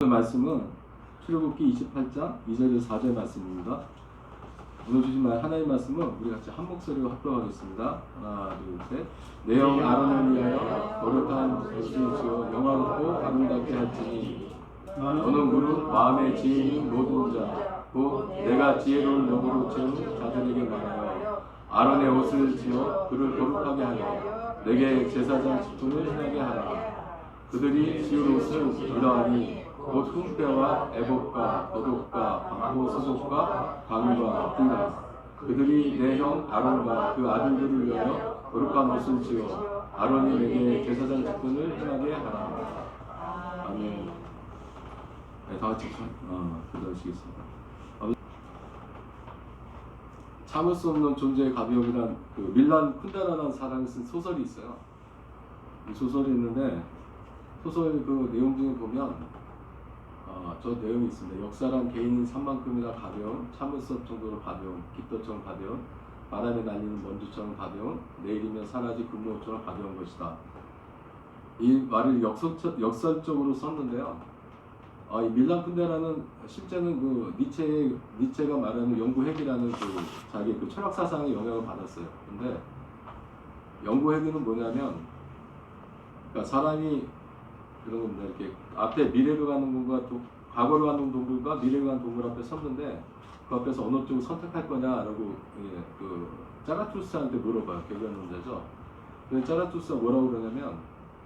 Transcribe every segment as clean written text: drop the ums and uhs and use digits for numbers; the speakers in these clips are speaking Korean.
오늘 말씀은 출애굽기 28장 2절에서 4절 말씀입니다. 오늘 주신 하나님 말씀은 우리 같이 한 목소리로 합독하겠습니다. 하나, 둘, 셋. 내 형 아론을 위하여 거룩한 것을 지어 영화롭고 아름답게 할지니 너는 무릇 마음에 지혜 있는 모든 자, 곧 내가 지혜로운 영으로 채운 자들에게 말하여 아론의 옷을 지어 그를 거룩하게 하여 내게 제사장 직분을 행하게 하라. 그들이 지을 옷은 이러하니 곧 흠pe와 에봇과 겉옷과 방고 소속과 방울과 띠라. 그들이 내 형 아론과 그 아들들을 위하여 거룩한 옷을 지어 아론이 내게 제사장 직분을 행하게 하라. 아멘. 네, 다 같이 기도하시겠습니다. 참을 수 없는 존재의 가벼움이란 그 밀란 쿤데라라는 사람이 쓴 소설이 있어요. 이 소설이 있는데 소설 그 내용 중에 보면 저 내용이 있습니다. 역사란 개인인 산만큼이나 가벼운, 참을 수 없을 정도로 가벼운, 깃털처럼 가벼운, 바람에 날리는 먼지처럼 가벼운, 내일이면 사라질 금모처럼 가벼운 것이다. 이 말을 역설적으로 썼는데요. 이 밀란 쿤데라는 실제는 그 니체가 말하는 영구핵이라는 그 자기 그 철학 사상의 영향을 받았어요. 근데 영구핵은 뭐냐면, 그러니까 사람이 그런 겁니다. 이렇게 앞에 미래로 가는 동물과 과거로 가는 동물과 미래로 가는 동물 앞에 섰는데 그 앞에서 어느 쪽을 선택할 거냐라고 그 짜라투스한테 물어봐요. 개변론자죠. 그래서 짜라투스가 뭐라고 그러냐면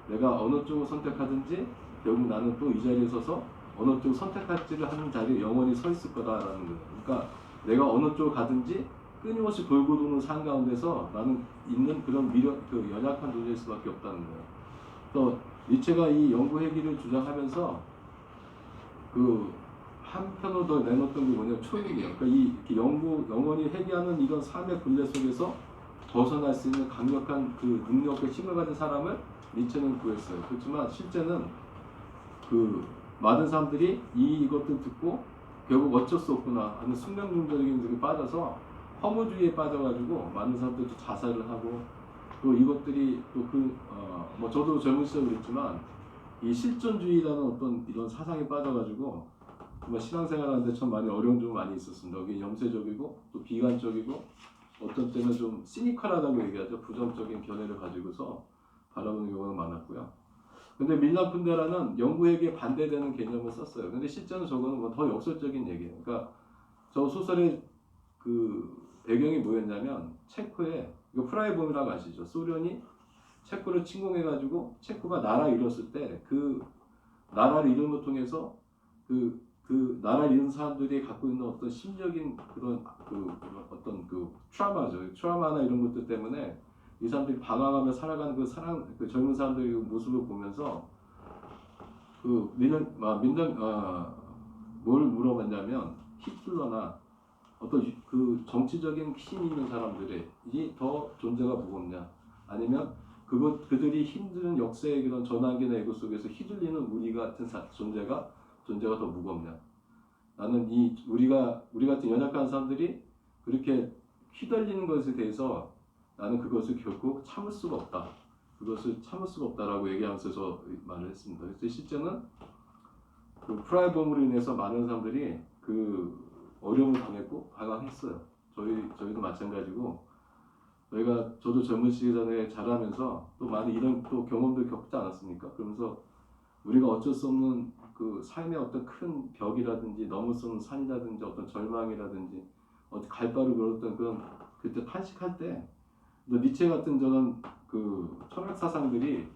내가 어느 쪽을 선택하든지 결국 나는 또 이 자리에 서서 어느 쪽을 선택할지를 하는 자리에 영원히 서 있을 거다라는 거예요. 그러니까 내가 어느 쪽을 가든지 끊임없이 돌고 도는 산 가운데서 나는 있는 그런 그 연약한 존재일 수밖에 없다는 거예요. 또 니체가 이 영구 회귀를 주장하면서 그 한편으로 더 내놓던 게 뭐냐면 초익이에요. 그러니까 이렇게 영원히 회귀하는 이런 삶의 굴레 속에서 벗어날 수 있는 강력한 그 능력과 힘을 가진 사람을 니체는 구했어요. 그렇지만 실제는 그 많은 사람들이 이것들 듣고 결국 어쩔 수 없구나 하는 숙명론적인 것에 빠져서 허무주의에 빠져가지고 많은 사람들도 자살을 하고 또 이것들이 또 뭐 저도 젊은 시절에 그랬지만 이 실존주의라는 어떤 이런 사상에 빠져가지고 정말 신앙생활하는데 참 많이 어려운 점이 많이 있었습니다. 이게 염세적이고 또 비관적이고 어떤 때는 좀 시니컬하다고 얘기하죠. 부정적인 견해를 가지고서 바라보는 경우가 많았고요. 근데 밀란 쿤데라는 영구에게 반대되는 개념을 썼어요. 근데 실제는 저거는 뭐 더 역설적인 얘기예요. 그러니까 저 소설의 그 배경이 뭐였냐면 체코에 이거 프라이봄이라고 아시죠? 소련이 체코를 침공해가지고 체코가 나라 잃었을 때 그 나라를 잃은 것 통해서 그 나라를 잃은 사람들이 갖고 있는 어떤 심적인 그런 어떤 트라우마죠. 트라우마나 이런 것들 때문에 이 사람들이 방황하며 살아가는 그 젊은 사람들의 모습을 보면서 뭘 물어봤냐면 히틀러나 어떤 그 정치적인 힘이 있는 사람들이 더 존재가 무겁냐, 아니면 그들이 힘든 역사의 그런 전환기나 에고 속에서 휘둘리는 우리 같은 존재가 더 무겁냐. 나는 우리 같은 연약한 사람들이 그렇게 휘둘리는 것에 대해서 나는 그것을 결코 참을 수가 없다. 그것을 참을 수가 없다라고 얘기하면서 저 말을 했습니다. 그래서 실제는 그 프라이봄으로 인해서 많은 사람들이 그 어려움을 당했고 방황했어요. 저희도 마찬가지고 저도 젊은 시기 전에 자라면서 또 많이 이런 또 경험들 겪지 않았습니까? 그러면서 우리가 어쩔 수 없는 그 삶의 어떤 큰 벽이라든지 넘을 수 없는 산이라든지 어떤 절망이라든지 갈 바를 걸었던 그때 탄식할 때 또 니체 같은 저런 그 철학 사상들이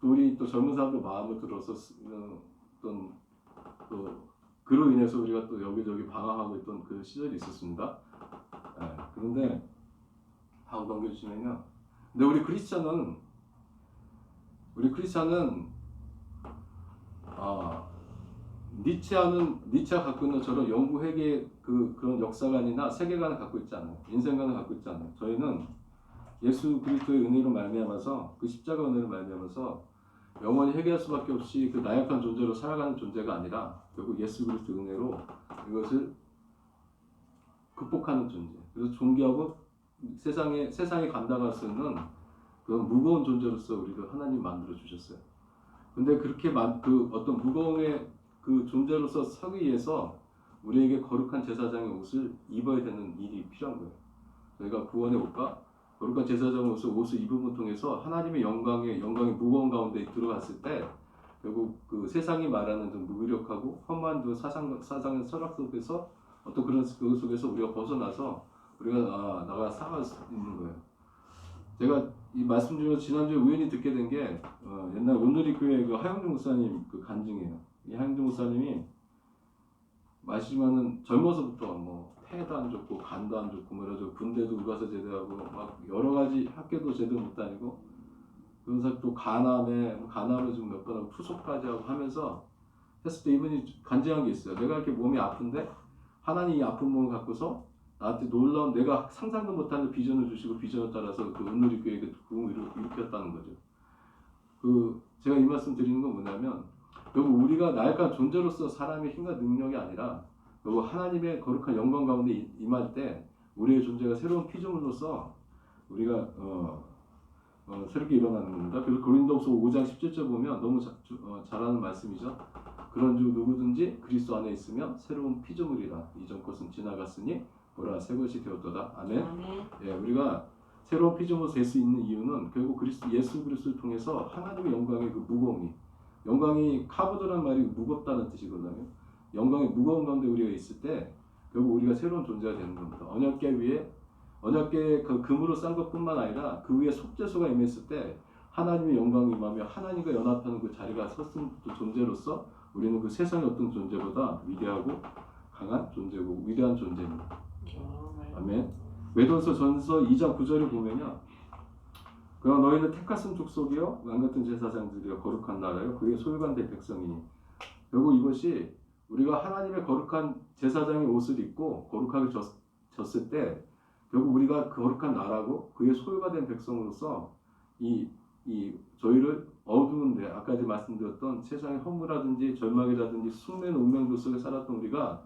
또 우리 또 젊은 사람들 마음을 들어서 어떤 그로 인해서 우리가 또 여기저기 방황하고 있던 그 시절이 있었습니다. 그런데 다음 넘겨주시면요. 근데 우리 크리스찬은 니체가 갖고 있는 저런 영구 회개의 그런 역사관이나 세계관을 갖고 있지 않아요. 인생관을 갖고 있지 않아요. 저희는 예수 그리스도의 은혜로 말미암아서 그 십자가 은혜로 말미암아서 영원히 회개할 수밖에 없이 그 나약한 존재로 살아가는 존재가 아니라 결국 예수 그리스도 은혜로 이것을 극복하는 존재. 그래서 존귀하고 세상에 감당할 수 있는 그런 무거운 존재로서 우리를 하나님 만들어 주셨어요. 근데 그렇게 어떤 무거움의 그 존재로서 서기 위해서 우리에게 거룩한 제사장의 옷을 입어야 되는 일이 필요한 거예요. 저희가 구원의 옷과 거룩한 제사장의 옷을 입음을 통해서 하나님의 영광의 무거운 가운데 들어갔을 때 결국 그 세상이 말하는 좀 무기력하고 험한 그 사상의 철학 속에서 어떤 그런 그 속에서 우리가 벗어나서 우리가 나가 살아갈 수 있는 거예요. 제가 이 말씀 중에 지난주에 우연히 듣게 된 게 옛날 온누리 교회 그 하영주 목사님 그 간증이에요. 이 하영주 목사님이 마시면은 젊어서부터 뭐 폐도 안 좋고 간도 안 좋고 그래서 군대도 의과서 제대하고 막 여러 가지 학교도 제대로 못 다니고 그러면서 또 간암을 좀 몇 번 하고 투석까지 하고 하면서 했을 때 이분이 간증한 게 있어요. 내가 이렇게 몸이 아픈데 하나님 이 아픈 몸을 갖고서 나한테 놀라운 내가 상상도 못하는 비전을 주시고 비전을 따라서 그 온누리 교회에 그 부흥을 일으켰다는 거죠. 그 제가 이 말씀 드리는 건 뭐냐면 결국 우리가 나약한 존재로서 사람의 힘과 능력이 아니라 결국 하나님의 거룩한 영광 가운데 임할 때 우리의 존재가 새로운 피조물로서 우리가 새롭게 일어나는 겁니다. 그래서 고린도후서 5장 17절 보면 너무 잘하는 말씀이죠. 그런 주 누구든지 그리스도 안에 있으면 새로운 피조물이라 이전 것은 지나갔으니 보라 새 것이 되었도다. 아멘. 예, 우리가 새로운 피조물이 될 수 있는 이유는 결국 예수 그리스도를 통해서 하나님의 영광의 그 무거움이 영광이 카보드란 말이 무겁다는 뜻이거든요. 영광의 무거운 가운데 우리가 있을 때 결국 우리가 새로운 존재가 되는 겁니다. 언약궤 위에 언약궤 그 금으로 싼 것뿐만 아니라 그 위에 속죄소가 임했을 때 하나님의 영광이 임하며 하나님과 연합하는 그 자리가 섰은 존재로서 우리는 그 세상의 어떤 존재보다 위대하고 강한 존재고 위대한 존재입니다. 아멘. 외도서 전서 2장 9절을 보면요. 그러나 너희는 택하신 족속이요 왕같은 제사장들이여 거룩한 나라요 그의 소유관 된 백성이니. 결국 이것이 우리가 하나님의 거룩한 제사장의 옷을 입고 거룩하게 졌을 때 결국 우리가 거룩한 나라고 그의 소유가 된 백성으로서 이 저희를 어두운데 아까 말씀드렸던 세상의 허무라든지 절망이라든지 숙면 운명도 속에 살았던 우리가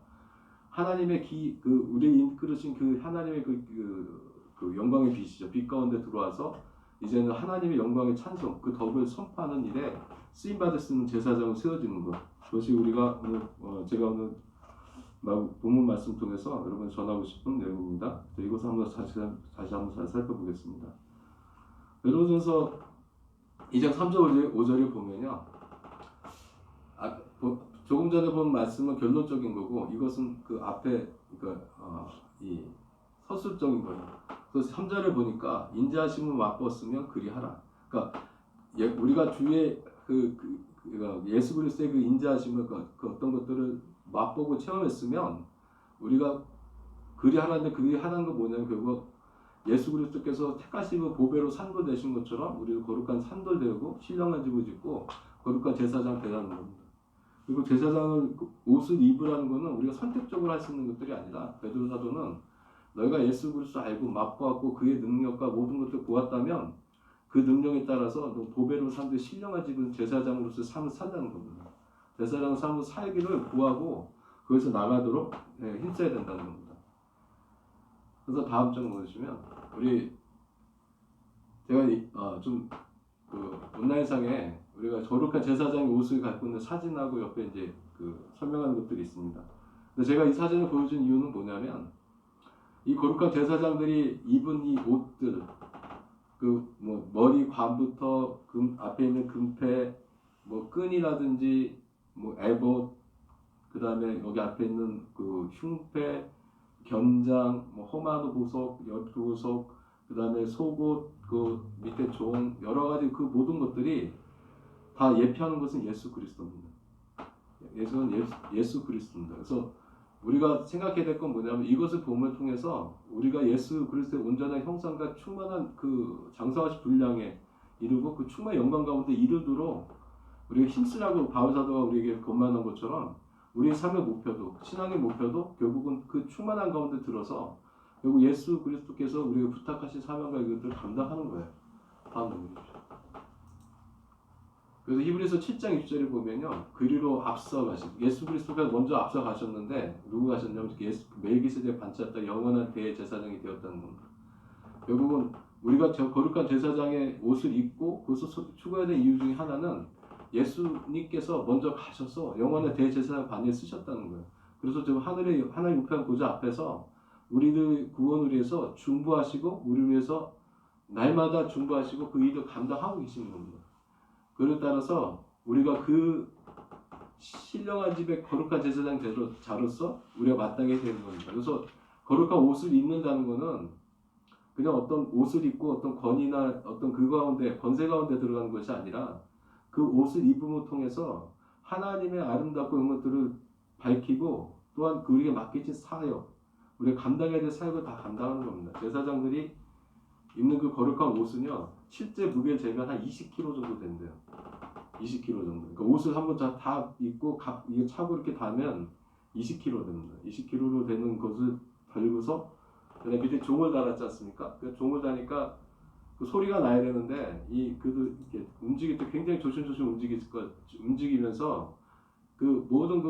하나님의 우리 이끌으신 그 하나님의 그 영광의 빛이죠. 빛 가운데 들어와서 이제는 하나님의 영광의 찬송, 그 덕을 선포하는 일에 쓰임받을 수 있는 제사장으로 세워지는 것. 그것이 우리가 오늘 제가 오늘 본문 말씀 통해서 여러분 전하고 싶은 내용입니다. 이것을 한번 다시 한번 잘 살펴보겠습니다. 베드로전서 2장 3절 5절을 보면요. 조금 전에 본 말씀은 결론적인 거고 이것은 그 앞에 이 서술적인 거예요. 그래서 3절을 보니까 인자하심을 맛보았으면 그리하라. 그러니까 우리가 주의 예수 그리스도의 그 인자하심을 그 어떤 것들을 맛보고 체험했으면 우리가 그리하라는데 그리하라는 건 뭐냐면 결국 예수 그리스도께서 택하시고 보배로 산돌 되신 것처럼 우리도 거룩한 산돌 되고 신령한 집을 짓고 거룩한 제사장 되라는 겁니다. 그리고 제사장을 옷을 입으라는 것은 우리가 선택적으로 할 수 있는 것들이 아니라 베드로 사도는 너희가 예수 그리스도 알고 맛보았고 그의 능력과 모든 것을 보았다면 그 능력에 따라서 보배로 산들 신령한 집은 제사장으로서 삶을 살라는 겁니다. 제사장 삶의 살기를 구하고 거기서 나가도록 힘써야 된다는 겁니다. 그래서 다음 장 보시면 제가 좀 온라인상에 우리가 거룩한 제사장의 옷을 갖고 있는 사진하고 옆에 이제 설명하는 것들이 있습니다. 근데 제가 이 사진을 보여준 이유는 뭐냐면 이 거룩한 제사장들이 입은 이 옷들 머리 관부터 앞에 있는 금패 끈이라든지 에봇 그다음에 여기 앞에 있는 흉패 견장 허마도 보석 엿보석 그다음에 속옷 밑에 종 여러 가지 그 모든 것들이 다 예표하는 것은 예수 그리스도입니다. 예수 그리스도입니다. 그래서 우리가 생각해야 될 건 뭐냐면 이것을 봄을 통해서 우리가 예수 그리스도의 온전한 형상과 충만한 그 장성하신 분량에 이르고 그 충만한 영광 가운데 이르도록 우리가 힘쓰라고 바울 사도가 우리에게 권면한 것처럼 우리의 삶의 목표도 신앙의 목표도 결국은 그 충만한 가운데 들어서 결국 예수 그리스도께서 우리에게 부탁하신 사명과 이것들을 감당하는 거예요. 다음 넘겨주십시오. 그래서 히브리서 7장 20절을 보면요. 그리로 앞서가신 예수 그리스도가 먼저 앞서가셨는데 누구 가셨냐면 멜기세덱 반차였다 영원한 대제사장이 되었다는 겁니다. 결국은 우리가 거룩한 제사장의 옷을 입고 그것을 추구해야 될 이유 중에 하나는 예수님께서 먼저 가셔서 영원의 대제사장 반에 쓰셨다는 거예요. 그래서 지금 하나님 우편 보좌 앞에서 우리들 구원을 위해서 중보하시고 우리를 위해서 날마다 중보하시고 그 일을 감당하고 계시는 겁니다. 그에 따라서 우리가 그 신령한 집의 거룩한 제사장 자로서 우리가 마땅히 되는 겁니다. 그래서 거룩한 옷을 입는다는 것은 그냥 어떤 옷을 입고 어떤 권위나 어떤 그 가운데 권세 가운데 들어가는 것이 아니라 그 옷을 입음을 통해서 하나님의 아름답고 그런 것들을 밝히고 또한 우리에게 맡기신 사역, 우리가 감당해야 될 사역을 다 감당하는 겁니다. 제사장들이 입는 그 거룩한 옷은요, 실제 무게 재면 한 20kg 정도 된대요. 20kg 정도. 그러니까 옷을 한번 다 입고 이게 차고 이렇게 다면 20kg 됩니다. 20kg로 되는 것을 달고서 그다음에 밑에 종을 달았지 않습니까? 그 종을 다니까 그 소리가 나야 되는데 그도 이렇게 움직일 때 굉장히 조심조심 움직이면서 그 모든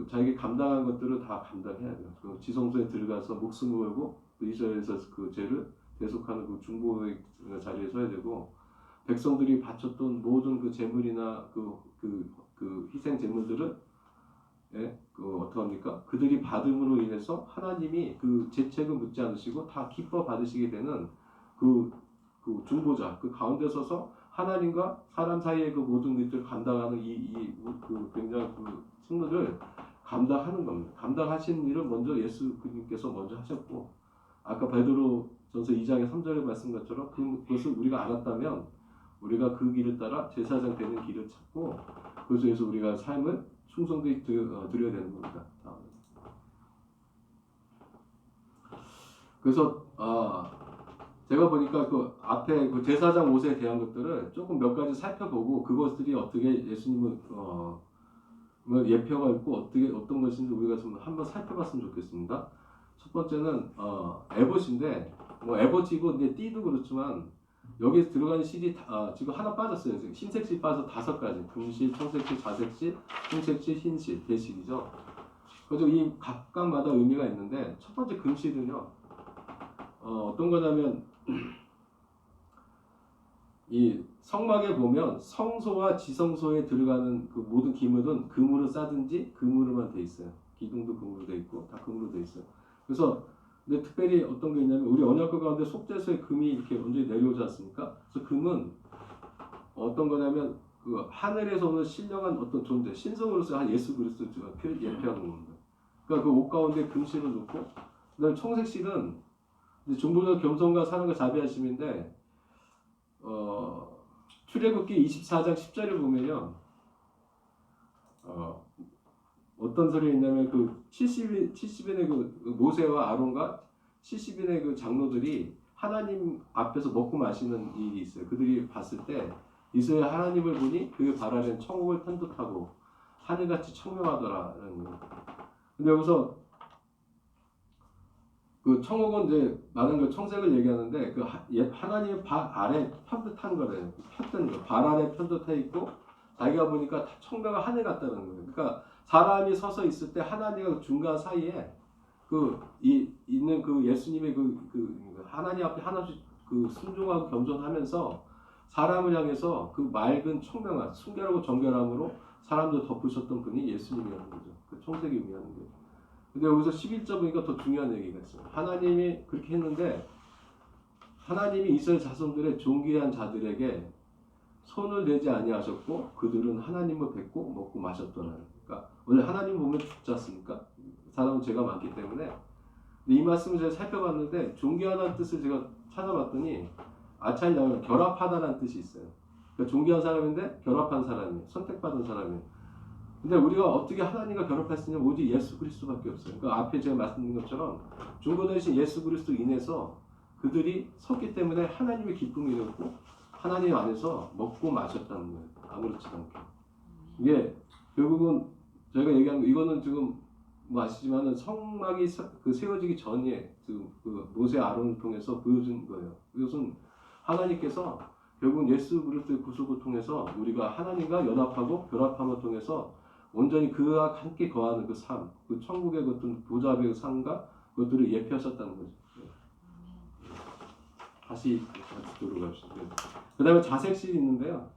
자기가 감당한 것들을 다 감당해야 돼요. 그 지성소에 들어가서 목숨을 걸고 이스라엘에서 그 죄를 대속하는 그 중보의 자리에 서야 되고 백성들이 바쳤던 모든 그 제물이나 그 희생 제물들을 어떻게 합니까? 그들이 받음으로 인해서 하나님이 그 죄책을 묻지 않으시고 다 기뻐 받으시게 되는 그 중보자, 그 가운데 서서 하나님과 사람 사이의 그 모든 일들을 감당하는 그 굉장한 그 승무를 감당하는 겁니다. 감당하신 일을 먼저 예수님께서 먼저 하셨고, 아까 베드로전서 2장의 3절에 말씀 것처럼 그것을 우리가 알았다면 우리가 그 길을 따라 제사장 되는 길을 찾고 그것에서 우리가 삶을 충성되게 드려야 되는 겁니다. 그래서 제가 보니까 그 앞에 그 제사장 옷에 대한 것들을 조금 몇 가지 살펴보고 그것들이 어떻게 예수님을 예표가 있고 어떤 것인지 우리가 좀 한번 살펴봤으면 좋겠습니다. 첫 번째는 에봇인데 에봇이고 이제 띠도 그렇지만 여기에 들어가는 실이 지금 하나 빠졌어요. 흰색 실 빠져서 5가지. 금실, 청색실, 자색실, 홍색실, 흰실, 대실이죠. 그래서 이 각각마다 의미가 있는데 첫 번째 금실은요. 어떤 거냐면 이 성막에 보면 성소와 지성소에 들어가는 그 모든 기물은 금으로 싸든지 금으로만 돼 있어요. 기둥도 금으로 돼 있고 다 금으로 돼 있어요. 그래서 근데 특별히 어떤 게 있냐면 우리 언약궤 가운데 속죄소에 금이 이렇게 완전히 내려오지 않습니까? 그래서 금은 어떤 거냐면 그 하늘에서 오는 신령한 어떤 존재, 신성으로서 한 예수 그리스도를 예표하는 겁니다. 그러니까 그 옷 가운데 금실을 놓고 그다음에 청색실은 중보자 겸손과 사랑과 자비하심인데 출애굽기 24장 10절을 보면요. 어떤 소리가 있냐면 그 70인의 그 모세와 아론과 70인의 그 장로들이 하나님 앞에서 먹고 마시는 일이 있어요. 그들이 봤을 때 이스라엘 하나님을 보니 그 발 아래는 천국을 편듯하고 하늘같이 청명하더라라는 거예요. 근데 여기서 그 청옥은 이제 많은 그 청색을 얘기하는데 그 하나님의 발 아래 편듯한 거래요. 편든 거. 발 아래 편듯해 있고 자기가 보니까 청명한 하늘 같다는 거예요. 그러니까 사람이 서서 있을 때 하나님과 중간 사이에 있는 그 예수님의 하나님 앞에 하나씩 그 순종하고 겸손하면서 사람을 향해서 그 맑은 청명한 순결하고 정결함으로 사람들 덮으셨던 분이 예수님이라는 거죠. 그 청색이 의미하는 거예요. 근데 여기서 11절 보니까 더 중요한 얘기가 있어요. 하나님이 그렇게 했는데 하나님이 이스라엘 자손들의 존귀한 자들에게 손을 대지 아니하셨고 그들은 하나님을 뵙고 먹고 마셨더라. 그러니까 원래 하나님 보면 죽지 않습니까? 사람은 죄가 많기 때문에. 근데 이 말씀을 제가 살펴봤는데 존귀하다는 뜻을 제가 찾아봤더니 아차이 나오면 결합하다라는 뜻이 있어요. 그러니까 존귀한 사람인데 결합한 사람이 선택받은 사람이. 근데 우리가 어떻게 하나님과 결합했으냐 오직 예수 그리스도밖에 없어요. 그러니까 앞에 제가 말씀드린 것처럼 중보되신 예수 그리스도 인해서 그들이 섰기 때문에 하나님의 기쁨이 되었고 하나님 안에서 먹고 마셨다는 거예요. 아무렇지도 않게. 이게 결국은 저희가 얘기한 거 이거는 지금 뭐 아시지만은 성막이 세워지기 전에 그 모세 아론을 통해서 보여준 거예요. 이것은 하나님께서 결국은 예수 그리스도의 구속을 통해서 우리가 하나님과 연합하고 결합함을 통해서 온전히 그와 함께 거하는 그 삶, 그 천국의 어떤 보좌의 삶과 그것들을 예표하셨다는 거죠. 다시 돌아갑시다. 그 다음에 자색실이 있는데요.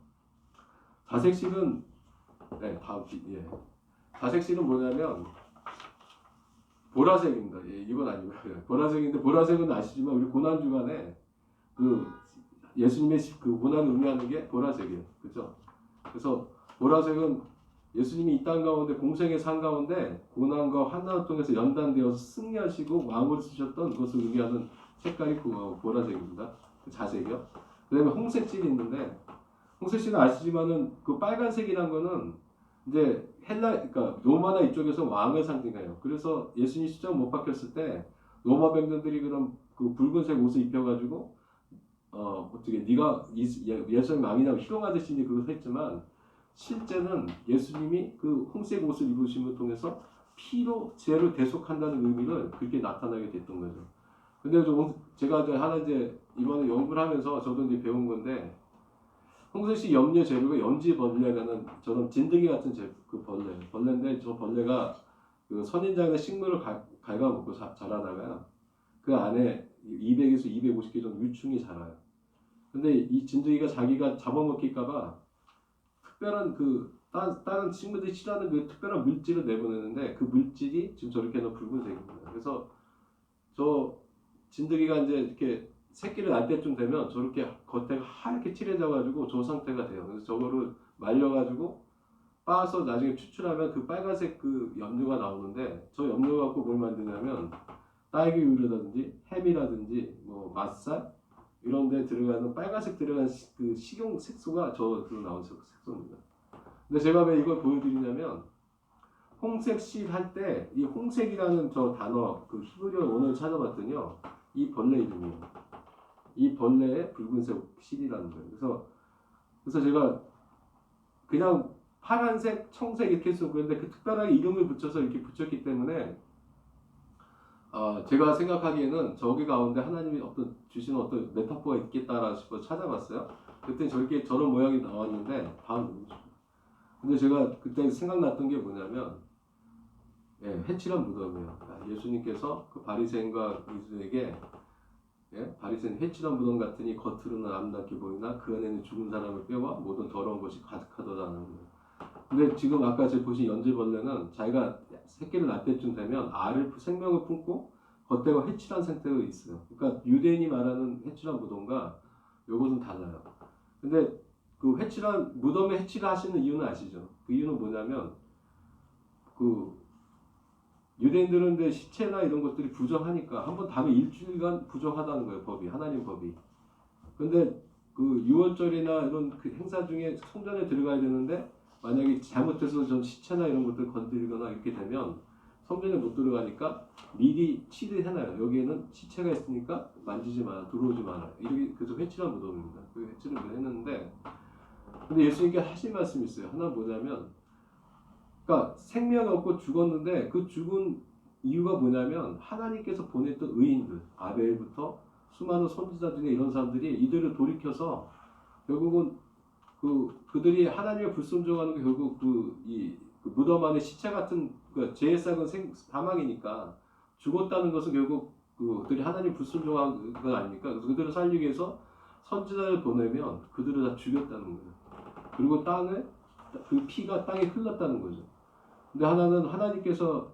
자색실은 예. 자색실은 뭐냐면 보라색입니다. 예, 이건 아니고요. 보라색인데 보라색은 아시지만 우리 고난 주간에 그 예수님의 그 고난을 의미하는 게 보라색이에요. 그렇죠? 그래서 보라색은 예수님이 이 땅 가운데 공생의 산 가운데 고난과 환난을 통해서 연단되어서 승리하시고 왕으로 쓰셨던 것을 의미하는 색깔이 보라색입니다. 그 자색이요. 그다음에 홍색실이 있는데 홍색실은 아시지만은 그 빨간색이란 거는 이제 그러니까 로마나 이쪽에서 왕을 상징해요. 그래서 예수님이 십자가 못 박혔을 때 로마 병정들이 그런 그 붉은색 옷을 입혀가지고 어떻게 네가 예수님 왕이냐고 희롱하듯이 이제 그걸 했지만 실제는 예수님이 그 홍색 옷을 입으심을 통해서 피로 죄를 대속한다는 의미를 그렇게 나타나게 됐던 거죠. 근데 제가 하나 이제 이번에 연구를 하면서 저도 이제 배운 건데 홍색시 염려 재료가 염지벌레라는 저런 진드기 같은 그 벌레인데 저 벌레가 그 선인장의 식물을 갉아먹고 자라다가 그 안에 200에서 250개 정도 유충이 자라요. 근데 이 진드기가 자기가 잡아먹힐까봐 특별한 그 다른 식물들이 싫어하는 그 특별한 물질을 내보내는데 그 물질이 지금 저렇게 해서 붉은색입니다. 그래서 저 진드기가 이제 이렇게 새끼를 낳을 때쯤 되면 저렇게 겉에가 하얗게 칠해져가지고 저 상태가 돼요. 그래서 저거를 말려가지고 빻아서 나중에 추출하면 그 빨간색 그 염료가 나오는데 저 염료 갖고 뭘 만드냐면 딸기 우유라든지 햄이라든지 뭐 맛살 이런 데 들어가는 빨간색 들어간 그 식용 색소가 저로 나온 색소입니다. 근데 제가 왜 이걸 보여드리냐면 홍색실 할 때 이 홍색이라는 저 단어 그 히브리어 원어를 찾아봤더니요 이 벌레 이름이에요. 이 벌레의 붉은색 실이라는 거예요. 그래서 제가 그냥 파란색, 청색 이렇게 쓰고 그런데 그 특별하게 이름을 붙여서 이렇게 붙였기 때문에 제가 생각하기에는 저기 가운데 하나님이 주시는 어떤 메타포가 있겠다라고 싶어서 찾아봤어요. 그때 저런 모양이 나왔는데 근데 제가 그때 생각났던 게 뭐냐면 해칠한 무덤이에요. 예수님께서 그 바리새인과 이들에게 바리새인 해칠한 무덤 같으니 겉으로는 아름답게 보이나 그 안에는 죽은 사람의 뼈와 모든 더러운 것이 가득하더라는 거예요. 근데 지금 아까 제가 보신 연질벌레는 자기가 새끼를 낳을 때쯤 되면 생명을 품고 겉대가 해칠한 상태가 있어요. 그러니까 유대인이 말하는 해칠한 무덤과 요것은 달라요. 근데 그 무덤에 해칠을 하시는 이유는 아시죠? 그 이유는 뭐냐면 그 유대인들은 근데 시체나 이런 것들이 부정하니까 한번 다음에 일주일간 부정하다는 거예요. 하나님 법이. 근데 그 유월절이나 이런 그 행사 중에 성전에 들어가야 되는데 만약에 잘못해서 좀 시체나 이런 것들 건드리거나 이렇게 되면 성전에 못 들어가니까 미리 치를 해놔요. 여기에는 시체가 있으니까 만지지 마라, 들어오지 마라. 이렇게 그래서 회칠한 무덤입니다. 그 회칠을 했는데 근데 예수님께 하신 말씀이 있어요. 하나 뭐냐면 그러니까 생명이 없고 죽었는데 그 죽은 이유가 뭐냐면 하나님께서 보냈던 의인들 아벨부터 수많은 선지자 중에 이런 사람들이 이들을 돌이켜서 결국은 그들이 하나님의 불순종하는 게 결국 그 무덤 안에 시체 같은 그 죄의 싹은 사망이니까 죽었다는 것은 결국 그들이 하나님 불순종한 건 아닙니까? 그래서 그들을 살리기 위해서 선지자를 보내면 그들을 다 죽였다는 거예요. 그리고 그 피가 땅에 흘렀다는 거죠. 근데 하나는 하나님께서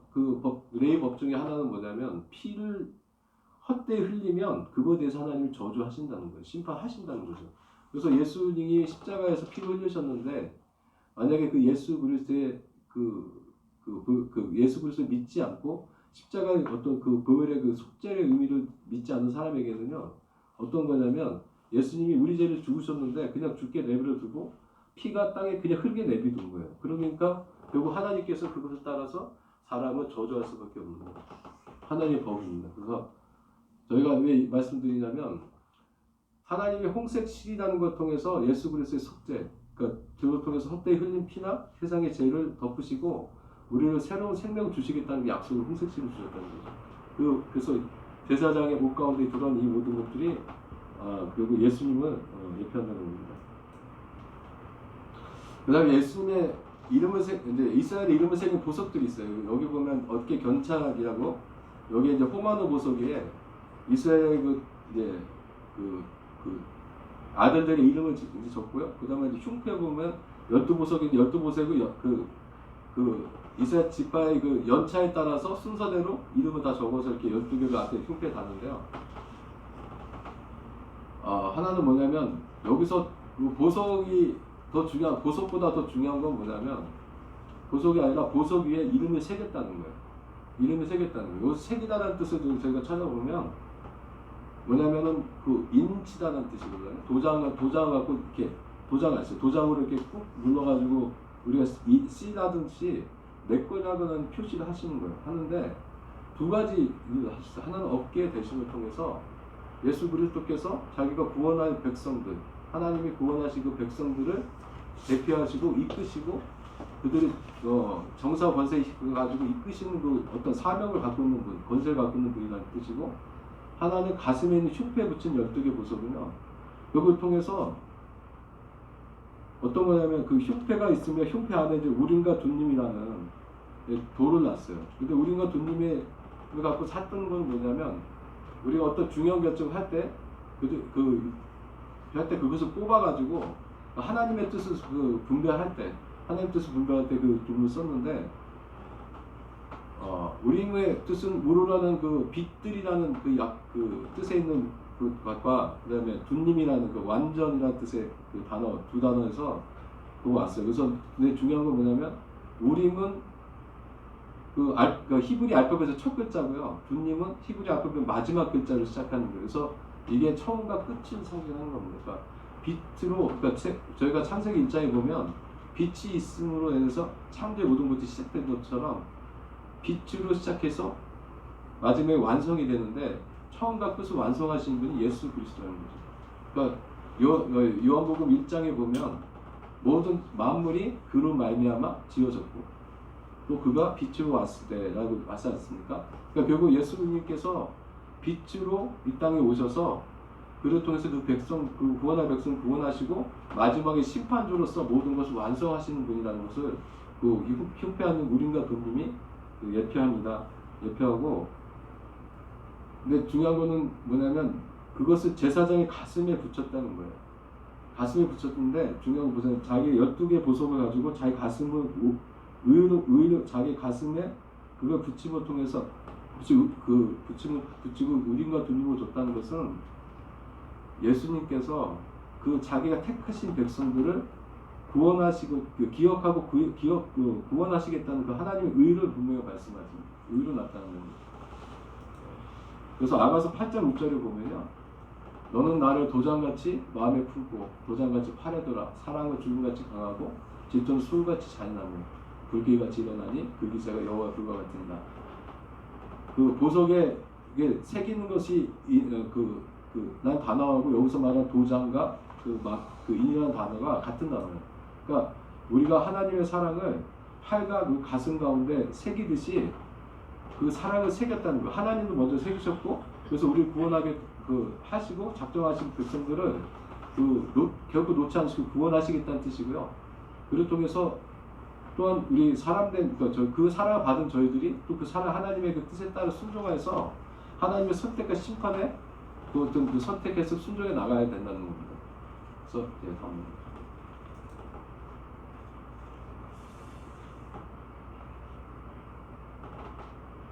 레위 법 중에 하나는 뭐냐면 피를 헛되이 흘리면 그거에 대해서 하나님이 저주하신다는 거예요. 심판하신다는 거죠. 그래서 예수님이 십자가에서 피를 흘리셨는데 만약에 그 예수 그리스도의 예수 그리스도를 믿지 않고 십자가의 어떤 그 보혈의 그 속죄의 의미를 믿지 않는 사람에게는요 어떤 거냐면 예수님이 우리 죄를 죽으셨는데 그냥 죽게 내버려 두고 피가 땅에 그냥 흐르게 내비둔 거예요. 그러니까 결국 하나님께서 그것을 따라서 사람을 저주할 수밖에 없는 거예요. 하나님의 법입니다. 그래서 저희가 왜 말씀드리냐면 하나님의 홍색 실이라는 걸 통해서 예수 그리스도의 속죄, 그러니까 그걸 통해서 헛되이 흘린 피나 세상의 죄를 덮으시고 우리를 새로운 생명을 주시겠다는 약속을 홍색 실을 주셨다는 거죠. 그래서 제사장의 옷 가운데 들어간 이 모든 것들이 결국 예수님을 예표한다는 겁니다. 그다음에 예수님의 이제 이스라엘의 이름을 새긴 보석들이 있어요. 여기 보면 어깨 견착이라고 여기 이제 호마노 보석에 이스라엘의 아들들의 이름을 이제 적고요. 그 다음에 흉패 보면 12보석이 12보석이 그 이스라엘 지파의 그 연차에 따라서 순서대로 이름을 다 적어서 이렇게 12개가 앞에 흉패 다는데요. 하나는 뭐냐면 여기서 그 보석이 더 중요한, 보석보다 더 중요한 건 뭐냐면 보석이 아니라 보석 위에 이름을 새겼다는 거예요. 이름을 새겼다는 거예요. 이 새기다라는 뜻을 저희가 찾아보면 뭐냐면은 그 인치다라는 뜻이거든요. 도장을 갖고 이렇게 도장을 했어요. 도장으로 이렇게 꾹 눌러가지고 우리가 C라든지 내 거냐고는 표시를 하시는 거예요. 하는데 두 가지 일을 하셨어요. 하나는 업계의 대신을 통해서 예수 그리스도께서 자기가 구원할 백성들, 하나님이 구원하신 그 백성들을 대표하시고 이끄시고 그들이 정사 권세 가지고 이끄시는 그 어떤 사명을 갖고 있는 분, 권세를 갖고 있는 분이라는 뜻이고, 하나는 가슴에 있는 흉패 붙인 12개 보석은요. 이걸 통해서 어떤 거냐면 그 흉패가 있으면 흉패 안에 이제 우림과 둔림이라는 돌을 놨어요. 근데 우림과 둔림이 갖고 샀던 건 뭐냐면 우리가 어떤 중요한 결정을 할 때 그것을 뽑아가지고 하나님의 뜻을 분배할 때 그 돈을 썼는데 우림의 뜻은 우르라는 그 빛들이라는 그 뜻에 있는 그것과 그다음에 둔림이라는 그 완전이라는 뜻의 그 단어 두 단어에서 그거 왔어요. 그래서 근데 중요한 건 뭐냐면 우림은 그 히브리 알파벳의 첫 글자고요. 둔림은 히브리 알파벳 마지막 글자로 시작하는 거예요. 그래서 이게 처음과 끝을 상징하는 겁니다. 그러니까 빛으로, 그러니까 저희가 창세기 1장에 보면 빛이 있음으로 인해서 창조의 모든 것이 시작된 것처럼 빛으로 시작해서 마지막에 완성이 되는데 처음과 끝을 완성하신 분이 예수 그리스도라는 거죠. 그러니까 요한복음 1장에 보면 모든 만물이 그로 말미암아 지어졌고 또 그가 빛으로 왔을 때라고 왔지 않습니까? 그러니까 결국 예수님께서 빛으로 이 땅에 오셔서 그를 통해서 그 백성, 그 구원할 백성 구원하시고 마지막에 심판주로서 모든 것을 완성하시는 분이라는 것을 그 흉패하는 우림과 둔림이 예표합니다. 예표하고, 근데 중요한 거는 뭐냐면 그것을 제사장의 가슴에 붙였다는 거예요. 가슴에 붙였는데 중요한 건 보세요. 자기 12개 보석을 가지고 자기 가슴을 의로 자기 가슴에 그걸 붙임을 통해서 붙이고 우림과 둔림을 줬다는 것은 예수님께서 그 자기가 택하신 백성들을 구원하시고 기억하고 구원하시겠다는 그 하나님의 의를 분명히 말씀하십니다. 의로 나타나는 겁니다. 그래서 아가서 8장 6절에 보면요, 너는 나를 도장같이 마음에 품고 도장같이 파려더라. 사랑은 죽음같이 강하고 질투는 술같이 잔인하며 불길같이 일어나니 그 기세가 여호와 불과 같으니라. 그 보석에 이게 새기는 것이 난 단어하고 여기서 말하는 도장과 인이라는 단어가 같은 단어예요. 그러니까 우리가 하나님의 사랑을 팔과 그 가슴 가운데 새기듯이 그 사랑을 새겼다는 거예요. 하나님도 먼저 새기셨고, 그래서 우리 구원하게 하시고 작정하신 백성들을 결국 놓지 않으시고 구원하시겠다는 뜻이고요. 그를 통해서 또한 우리 그 사랑을 받은 저희들이 또 그 사랑 하나님의 그 뜻에 따라 순종해서 하나님의 선택과 심판에 그 선택해서 순종해 나가야 된다는 겁니다. 그래서 다음.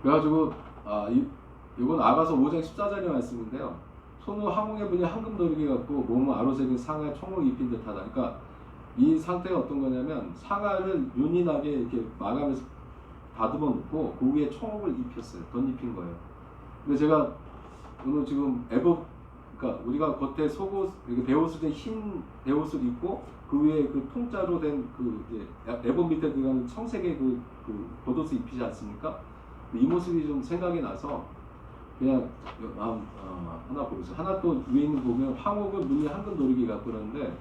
그래가지고 이건 아가서 5장 14절의 말씀인데요. 손으로 항공의 분이 황금 도르기 같고 몸은 아로새긴 상하에 총을 입힌 듯하다. 그러니까 이 상태가 어떤 거냐면 상하를 윤희나게 이렇게 마감해서 다듬어 놓고 그 위에 총을 입혔어요. 덧입힌 거예요. 근데 제가 오늘 지금 그러니까 우리가 겉에 속옷, 베옷을 흰 베옷을 입고 그 위에 그 통짜로 된 에봇 밑에 들어가는 청색의 그 겉옷을 입히지 않습니까? 이 모습이 좀 생각이 나서 그냥 하나 보세요. 하나 또 위에 있는 보면 황옥은 눈이 황금 도르기 같고 그러는데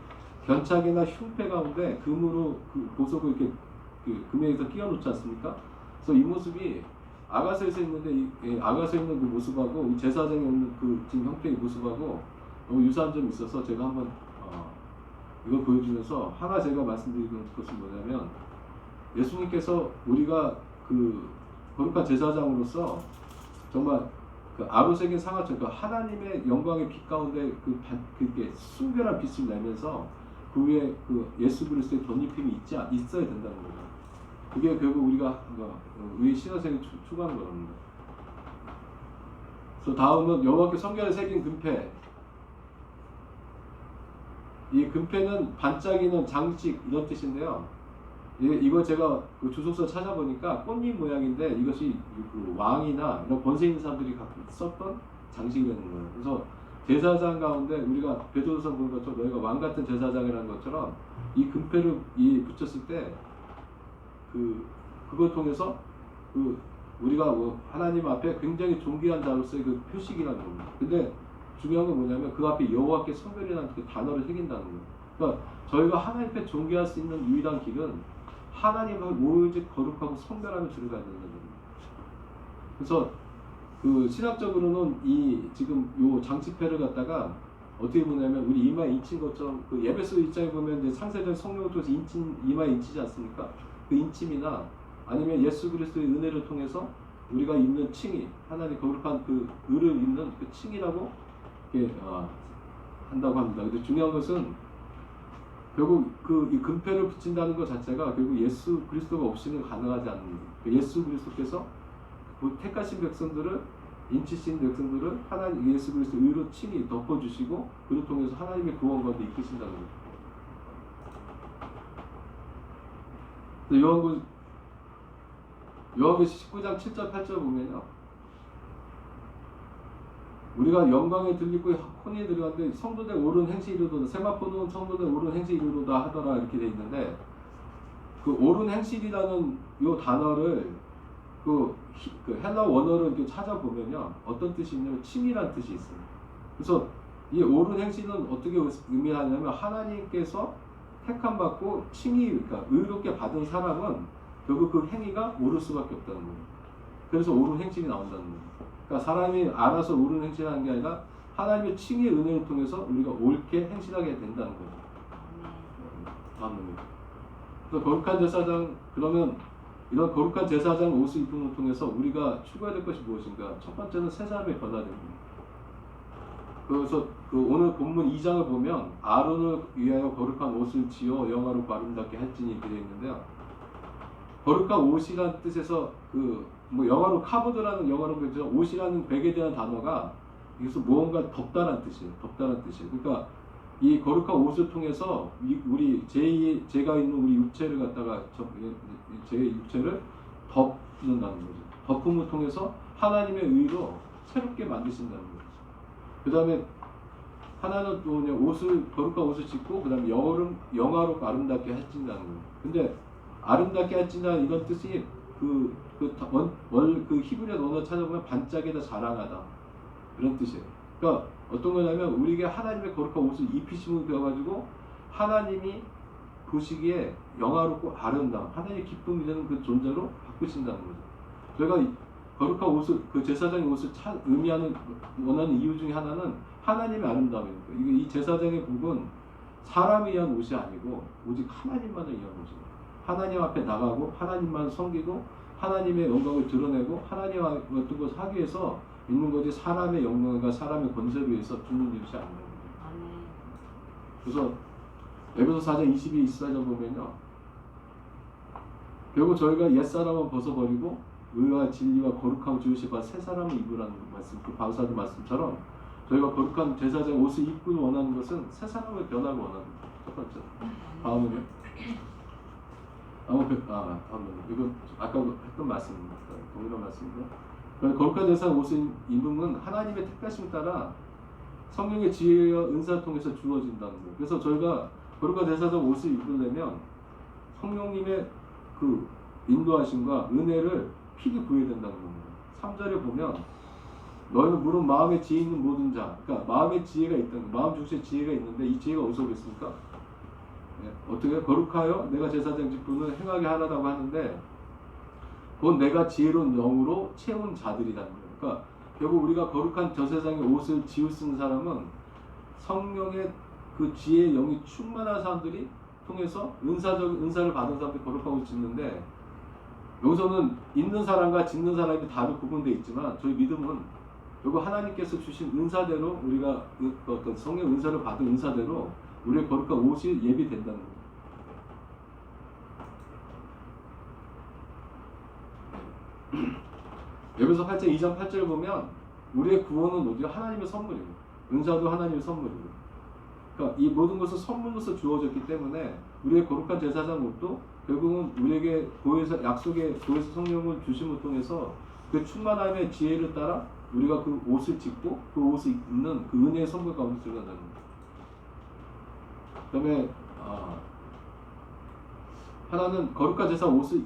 견착이나 흉패 가운데 금으로 그 보석을 이렇게 금에서 끼워 놓지 않습니까? 그래서 이 모습이 아가서에서 있는데 아가서에 있는 그 모습하고 제사장에 있는 그 지금 형태의 모습하고 너무 유사한 점이 있어서 제가 한번 이걸 보여주면서 하나 제가 말씀드리는 것은 뭐냐면 예수님께서 우리가 그 거룩한 제사장으로서 정말 그 아로새긴 상아처럼 그 하나님의 영광의 빛 가운데 그게 순결한 빛을 내면서 그 위에 그 예수 그리스도의 덧입힘이 있어야 된다는 거죠. 그게 결국 우리가 우리 신앙생활 추구하는 겁니다. 그래서 다음은 여호와께 성결에 새긴 금패. 이 금패는 반짝이는 장식 이런 뜻인데요. 이거 제가 그 주석서 찾아보니까 꽃잎 모양인데 이것이 그 왕이나 이런 권세 있는 사람들이 갖고 썼던 장식이라는 거예요. 그래서 제사장 가운데 우리가 베드로서 본 것처럼 너희가 왕 같은 제사장이라는 것처럼 이 금패를 붙였을 때 그걸 통해서 우리가 하나님 앞에 굉장히 존귀한 자로서의 그 표식이라는 겁니다. 근데 중요한 건 뭐냐면 그 앞에 여호와께 성결이라는 그 단어를 새긴다는 거예요. 그러니까 저희가 하나님 앞에 존귀할 수 있는 유일한 길은 하나님을 오직 거룩하고 성결하며 들어가야 되는 겁니다. 그래서 그 신학적으로는 이 지금 요 장치패를 갖다가 어떻게 보냐면 우리 이마에 인친 것처럼 그 에베소 1장에 보면 이제 창세전 성령을 통해서 이마에 인치지 않습니까? 그 인침이나 아니면 예수 그리스도의 은혜를 통해서 우리가 입는 칭의, 하나님 거룩한 그 의를 입는 그 칭이라고 이렇게 한다고 합니다. 근데 중요한 것은 결국 이 금패를 붙인다는 것 자체가 결국 예수 그리스도가 없이는 가능하지 않는 거예요. 예수 그리스도께서 그 택하신 백성들을 인치신 백성들을 하나님 예수 그리스도 의로 칭히 덮어주시고 그를 통해서 하나님의 구원 가운데 이끄신다는 거예요. 요한계시 19장 7절 8절 보면요. 우리가 영광에 들리고 혼이 들어갔는데 성도들 옳은 행시 이루도다. 세마포는 성도들 옳은 행시 이루도다 하더라 이렇게 돼 있는데 그 옳은 행실이라는 요 단어를 그 헬라 원어를 이렇게 찾아보면요 어떤 뜻이 있냐면 칭이라는 뜻이 있어요. 그래서 이 옳은 행실은 어떻게 의미하냐면 하나님께서 택함 받고 칭이 그러니까 의롭게 받은 사람은 결국 그 행위가 옳을 수밖에 없다는 거예요. 그래서 옳은 행실이 나온다는 거예요. 그러니까 사람이 알아서 옳은 행실하는 게 아니라 하나님의 칭의 은혜를 통해서 우리가 옳게 행실하게 된다는 거예요. 아멘. 그래서 거룩한 제사장 그러면 이런 거룩한 제사장 옷을 입음을 통해서 우리가 추구해야 될 것이 무엇인가? 첫 번째는 새 사람의 변화됩니다. 그래서 오늘 본문 2장을 보면 아론을 위하여 거룩한 옷을 지어 영화롭고 아름답게 할지니 이렇게 되어 있는데요. 거룩한 옷이라는 뜻에서 영어로 카보드라는 영어로 그죠 옷이라는 백에 대한 단어가 여기서 무언가 덥다란 뜻이에요. 덥다란 뜻이에요. 그러니까 이 거룩한 옷을 통해서 우리 제가 있는 우리 육체를 갖다가 제 육체를 덮는다는 거죠. 덮음을 통해서 하나님의 의로 새롭게 만드신다는 거죠. 그 다음에 하나는 또 그냥 거룩한 옷을 짓고 그 다음에 영화롭고 아름답게 해진다는 거예요. 근데 아름답게 해진다는 이런 뜻이 그 히브리어 언어 찾아보면 반짝이다 자랑하다 그런 뜻이에요. 그러니까 어떤 거냐면 우리에게 하나님의 거룩한 옷을 입히심을 배워가지고 하나님이 보시기에 영화롭고 아름다움, 하나님의 기쁨이 되는 그 존재로 바꾸신다는 거죠. 저희가 거룩한 옷을 그 제사장의 옷을 의미하는 원하는 이유 중에 하나는 하나님의 아름다움입니다. 이 제사장의 복은 사람을 위한 옷이 아니고 오직 하나님만을 위한 옷입니다. 하나님 앞에 나가고 하나님만 섬기고 하나님의 영광을 드러내고 하나님과 어떤 것을 하기 위해서 있는 거지 사람의 영광과 사람의 권세를 위해서 죽는 것이 아닙니다. 그래서 에베소 4장 22, 24절 보면요. 결국 저희가 옛사람은 벗어버리고 의와 진리와 거룩함을 주시고 새 사람을 입으라는 말씀, 그 바울사도 말씀처럼 저희가 거룩한 제사장 옷을 입고 원하는 것은 새 사람을 변하고 원하는 첫 번째. 다음은요. 이건 아까 했던 말씀입니다. 동일한 말씀이고요. 거룩한 제사장 옷을 입음은 하나님의 택하심에 따라 성령의 지혜와 은사를 통해서 주어진다는 거예요. 그래서 저희가 거룩한 제사장 옷을 입으려면 성령님의 그 인도하심과 은혜를 필히 구해야 된다는 겁니다. 3절에 보면 너희는 물론 마음에 지혜 있는 모든 자, 그러니까 마음의 지혜가 있다는 거예요. 마음 중심에 지혜가 있는데 이 지혜가 어디서 오겠습니까? 어떻게 거룩하여 내가 제사장 직분을 행하게 하라고 하는데 곧 내가 지혜로운 영으로 채운 자들이라는 거예요. 그러니까 결국 우리가 거룩한 제사장의 옷을 지을 수 있는 사람은 성령의 그 지혜의 영이 충만한 사람들이 통해서 은사를 받은 사람들이 거룩한 옷을 짓는데 여기서는 있는 사람과 짓는 사람이 다르게 구분되어 있지만 저희 믿음은 그리고 하나님께서 주신 은사대로 우리가 어떤 성령 은사를 받은 은사대로 우리의 거룩한 옷이 예비된다는 거예요. 에베소 8장 2장 8절을 보면 우리의 구원은 뭐죠? 하나님의 선물이고 은사도 하나님의 선물이고 그러니까 이 모든 것은 선물로서 주어졌기 때문에 우리의 거룩한 제사장 옷도 결국은 우리에게 보혜사 약속의 보혜사 성령을 주심을 통해서 그 충만함의 지혜를 따라 우리가 그 옷을 짓고 그 옷을 입는 그 은혜의 선물 가운데 들어간다는 거예요. 그다음에 하나는 거룩한 제사 옷을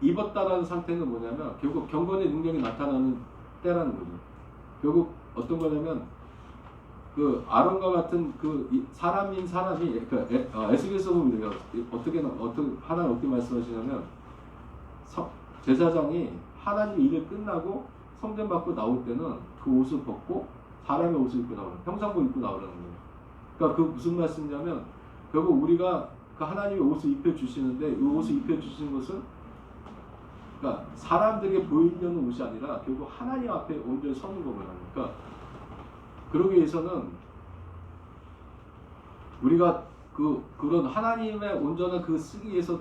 입었다라는 상태는 뭐냐면 결국 경건의 능력이 나타나는 때라는 거죠. 결국 어떤 거냐면 그 아론과 같은 그 사람이 에스겔서 보면 어떻게 하나님 어떻게 말씀하시냐면 제사장이 하나님 일을 끝나고 성전 밖으로 나올 때는 그 옷을 벗고 사람의 옷을 입고 나오는 평상복 입고 나오라는 거예요. 그러니까 그 무슨 말씀이냐면 결국 우리가 그 하나님의 옷을 입혀 주시는데 이 옷을 입혀 주시는 것은 그러니까 사람들에게 보이려는 옷이 아니라 결국 하나님 앞에 온전히 서는 거거든요. 그러니까 그러기 위해서는 우리가 그런 하나님의 온전한 그 쓰기 위해서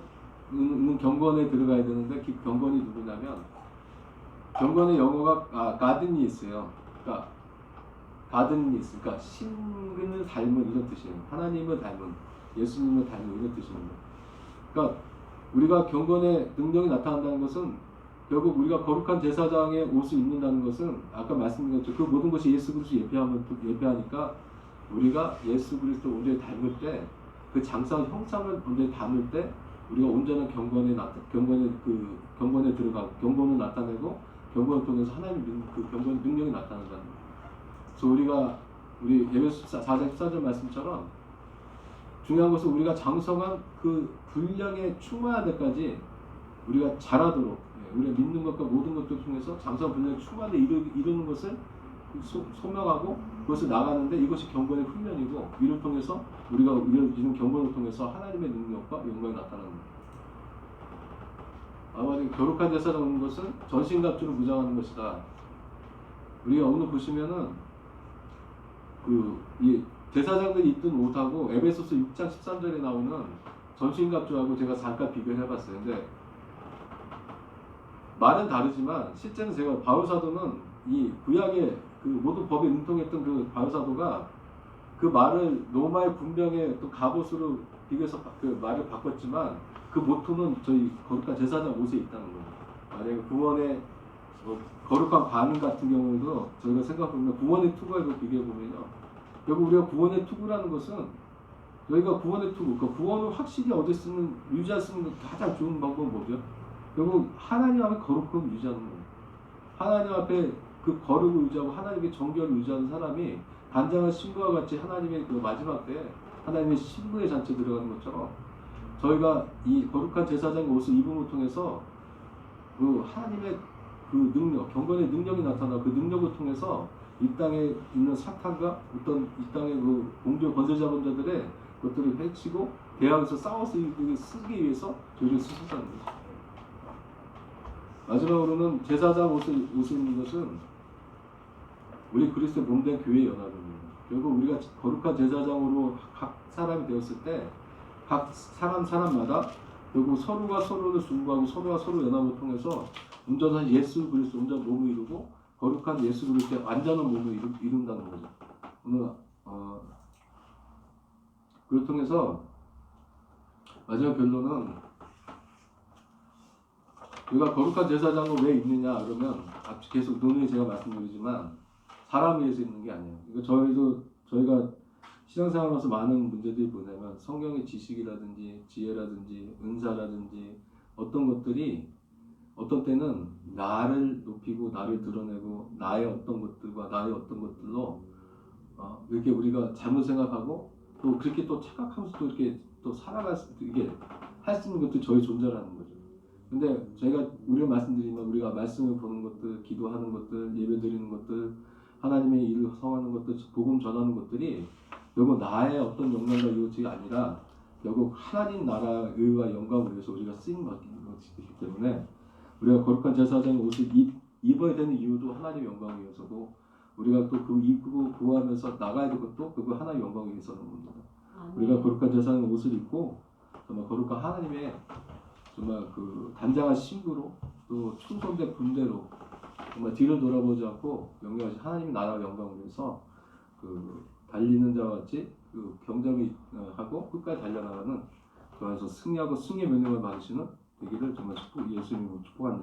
있는 경건에 들어가야 되는데 그 경건이 누구냐면 경건의 영어가 가드니스예요. 그러니까 가드니스, 그러니까 신을 닮은 이런 뜻이에요. 하나님을 닮은 예수님을 닮은 이런 뜻입니다. 그러니까 우리가 경건의 능력이 나타난다는 것은 결국 우리가 거룩한 제사장의 옷을 입는다는 것은 아까 말씀드린 것처럼 그 모든 것이 예수 그리스도 예배하니까 우리가 예수 그리스도 온전히 닮을 때 그 장사한 형상을 온전히 닮을 때 우리가 온전한 경건에 들어가고 경건을 나타내고 경건을 통해서 하나님의 그 경건의 능력이 나타난다는 거예요. 그래서 우리 에베소 4장 14절 말씀처럼 중요한 것은 우리가 장성한 그 분량에 충만할 때까지 우리가 잘하도록 우리가 믿는 것과 모든 것들을 통해서 장성한 분량에 충만에 이루는 것을 소명하고 그것을 나가는데 이것이 경건의 훈련이고 이를 통해서 우리가 이런 경건을 통해서 하나님의 능력과 영광이 나타나는 거예요. 아마 거룩한 제사장 오는 것은 전신갑주를 무장하는 것이다. 우리가 오늘 보시면은 이 제사장들이 입던 옷하고 에베소서 6장 13절에 나오는 전신갑주하고 제가 잠깐 비교해봤어요. 근데 말은 다르지만 실제는 제가 바울 사도는 이 구약의 그 모든 법에 능통했던 그 바울 사도가 그 말을 로마의 군병의 또 갑옷으로 비교해서 그 말을 바꿨지만 그 모토는 저희 거룩한 제사장 옷에 있다는 거예요. 만약에 구원의 거룩한 관음 같은 경우에도 저희가 생각해보면 구원의 투구하고 비교해보면요. 결국 우리가 구원의 투구라는 것은 저희가 구원의 투구, 그러니까 구원을 확실히 유지할 수 있는 가장 좋은 방법은 뭐죠? 결국 하나님 앞에 거룩함을 유지하는 거예요. 하나님 앞에 그 거룩을 유지하고 하나님의 정결을 유지하는 사람이 단장한 신부와 같이 하나님의 그 마지막 때에 하나님의 신부의 잔치에 들어가는 것처럼 저희가 이 거룩한 제사장 옷을 입음을 통해서 그 하나님의 그 능력, 경건의 능력이 나타나 그 능력을 통해서 이 땅에 있는 사탄과 어떤 이 땅의 그 공조 권세자분들의 것들을 해치고 대항에서 싸워서 쓰기 위해서 저희를 쓰셨다는 거죠. 마지막으로는 제사장 옷을 입는 것은 우리 그리스도의 몸된 교회의 연합입니다. 결국 우리가 거룩한 제사장으로 각 사람이 되었을 때 각 사람마다 결국 서로가 서로를 중보하고 서로가 서로 연합을 통해서 온전한 예수 그리스도 온전 몸을 이루고 거룩한 예수 그리스도의 완전한 몸을 이룬다는 거죠. 오늘 그를 통해서 마지막 결론은 우리가 거룩한 제사장을 왜 입느냐 그러면 계속 논의 제가 말씀드리지만 사람 위해서 입는 게 아니에요. 이거 저희가 신앙생활하면서 많은 문제들이 뭐냐면 성경의 지식이라든지 지혜라든지 은사라든지 어떤 것들이 어떤 때는 나를 높이고 나를 드러내고 나의 어떤 것들과 나의 어떤 것들로 이렇게 우리가 잘못 생각하고 또 그렇게 또 착각하면서 또 이렇게 또 살아갈 수 이게 할 수 있는 것도 저희 존재라는 거죠. 근데 우리가 말씀드리면 우리가 말씀을 보는 것들, 기도하는 것들, 예배드리는 것들, 하나님의 일을 성하는 것들, 복음 전하는 것들이 결국 나의 어떤 영광과 이웃이 아니라 결국 하나님 나라 의와 영광을 위해서 우리가 쓰인 것이기 때문에 우리가 거룩한 제사장 옷을 입어야 되는 이유도 하나님의 영광을 위해서고 우리가 또 구하면서 나가야 될 것도 그거 하나의 영광이 위해서는 겁니다. 아멘. 우리가 거룩한 제사장 옷을 입고 정말 거룩한 하나님의 정말 그 단장한 신부로 또 충성된 군대로 정말 뒤를 돌아보지 않고 영광하신 하나님 나라 영광을 위해서 그 달리는 자와 같이 그 경쟁을 하고 끝까지 달려나가는 그 안에서 승리하고 승리의 명령을 받으시는 되기를 정말 예수님으로 축복합니다.